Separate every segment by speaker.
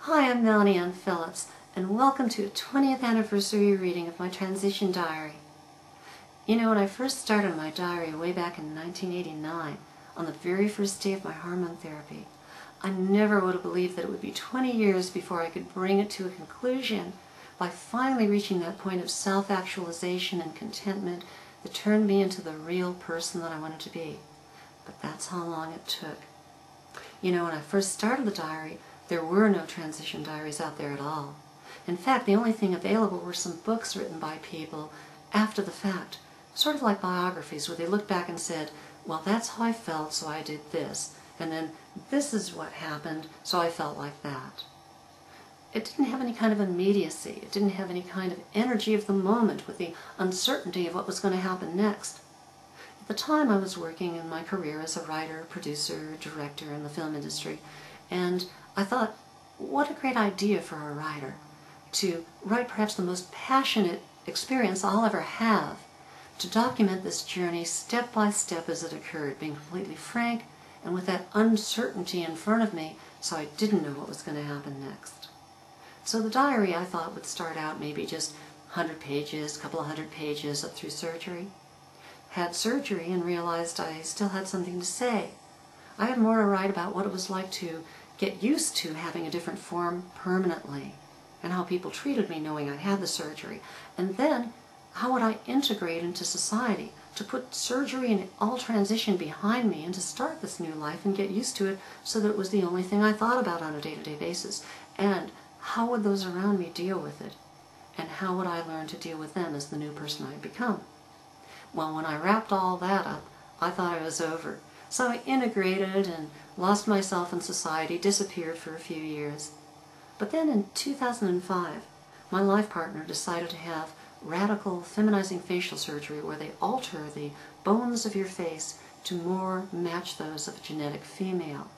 Speaker 1: Hi, I'm Melanie Phillips, and welcome to a 20th anniversary reading of my transition diary. You know, when I first started my diary way back in 1989, on the very first day of my hormone therapy, I never would have believed that it would be 20 years before I could bring it to a conclusion by finally reaching that point of self-actualization and contentment that turned me into the real person that I wanted to be. But that's how long it took. You know, when I first started the diary, there were no transition diaries out there at all. In fact, the only thing available were some books written by people after the fact, sort of like biographies where they looked back and said, well, that's how I felt, so I did this, and then this is what happened, so I felt like that. It didn't have any kind of immediacy. It didn't have any kind of energy of the moment with the uncertainty of what was going to happen next. At the time, I was working in my career as a writer, producer, director in the film industry, and I thought, what a great idea for a writer to write perhaps the most passionate experience I'll ever have, to document this journey step by step as it occurred, being completely frank and with that uncertainty in front of me, so I didn't know what was going to happen next. So the diary, I thought, would start out maybe just 100 pages, a couple of 100 pages up through surgery. Had surgery and realized I still had something to say. I had more to write about what it was like to get used to having a different form permanently, and how people treated me knowing I had the surgery, and then how would I integrate into society, to put surgery and all transition behind me and to start this new life and get used to it so that it was the only thing I thought about on a day-to-day basis, and how would those around me deal with it, and how would I learn to deal with them as the new person I had become. Well, when I wrapped all that up, I thought I was over. So I integrated and lost myself in society, disappeared for a few years. But then in 2005, my life partner decided to have radical feminizing facial surgery where they alter the bones of your face to more match those of a genetic female.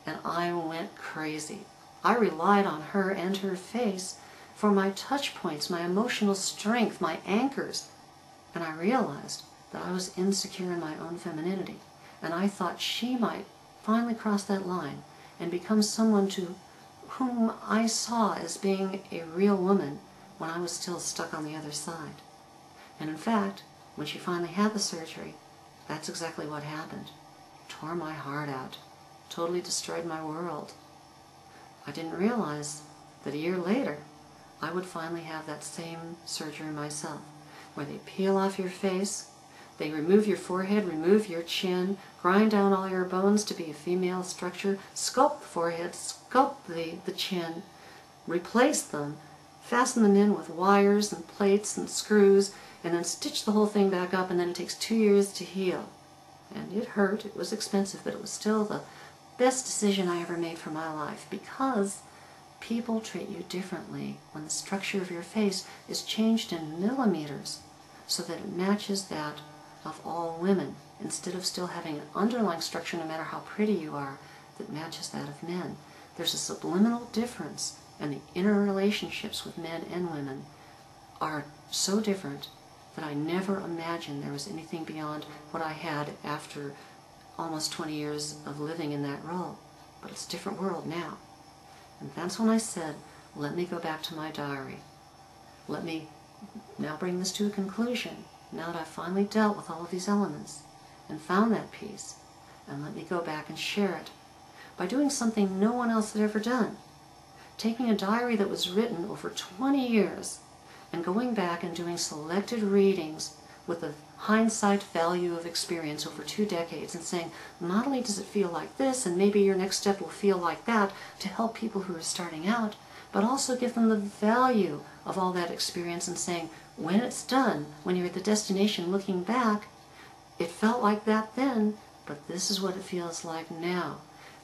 Speaker 1: And I went crazy. I relied on her and her face for my touch points, my emotional strength, my anchors. And I realized that I was insecure in my own femininity. And I thought she might finally cross that line and become someone to whom I saw as being a real woman when I was still stuck on the other side. And in fact, when she finally had the surgery, that's exactly what happened. Tore my heart out. Totally destroyed my world. I didn't realize that a year later, I would finally have that same surgery myself, where they peel off your face, they remove your forehead, remove your chin, grind down all your bones to be a female structure, sculpt the forehead, sculpt the chin, replace them, fasten them in with wires and plates and screws, and then stitch the whole thing back up, and then it takes 2 years to heal. And it hurt, it was expensive, but it was still the best decision I ever made for my life, because people treat you differently when the structure of your face is changed in millimeters so that it matches that of all women, instead of still having an underlying structure, no matter how pretty you are, that matches that of men. There's a subliminal difference, and the inner relationships with men and women are so different that I never imagined there was anything beyond what I had after almost 20 years of living in that role. But it's a different world now. And that's when I said, let me go back to my diary. Let me now bring this to a conclusion, now that I've finally dealt with all of these elements and found that peace, and let me go back and share it by doing something no one else had ever done. Taking a diary that was written over 20 years and going back and doing selected readings with the hindsight value of experience over 2 decades and saying, not only does it feel like this, and maybe your next step will feel like that to help people who are starting out, but also give them the value of all that experience and saying, when it's done, when you're at the destination looking back, it felt like that then, but this is what it feels like now.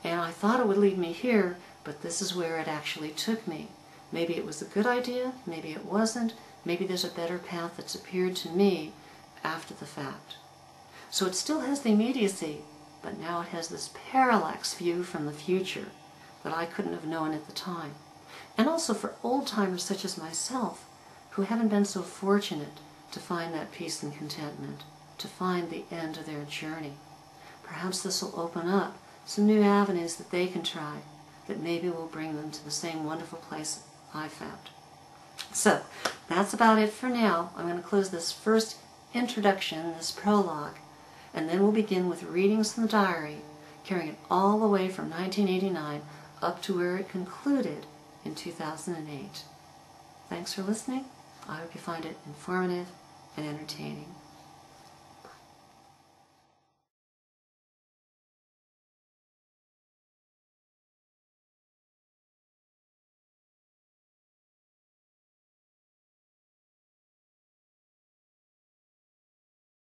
Speaker 1: And I thought it would lead me here, but this is where it actually took me. Maybe it was a good idea, maybe it wasn't, maybe there's a better path that's appeared to me after the fact. So it still has the immediacy, but now it has this parallax view from the future that I couldn't have known at the time. And also for old-timers such as myself, who haven't been so fortunate to find that peace and contentment, to find the end of their journey. Perhaps this will open up some new avenues that they can try, that maybe will bring them to the same wonderful place I found. So, that's about it for now. I'm going to close this first introduction, this prologue, and then we'll begin with readings from the diary, carrying it all the way from 1989 up to where it concluded in 2008. Thanks for listening. I hope you find it informative and entertaining.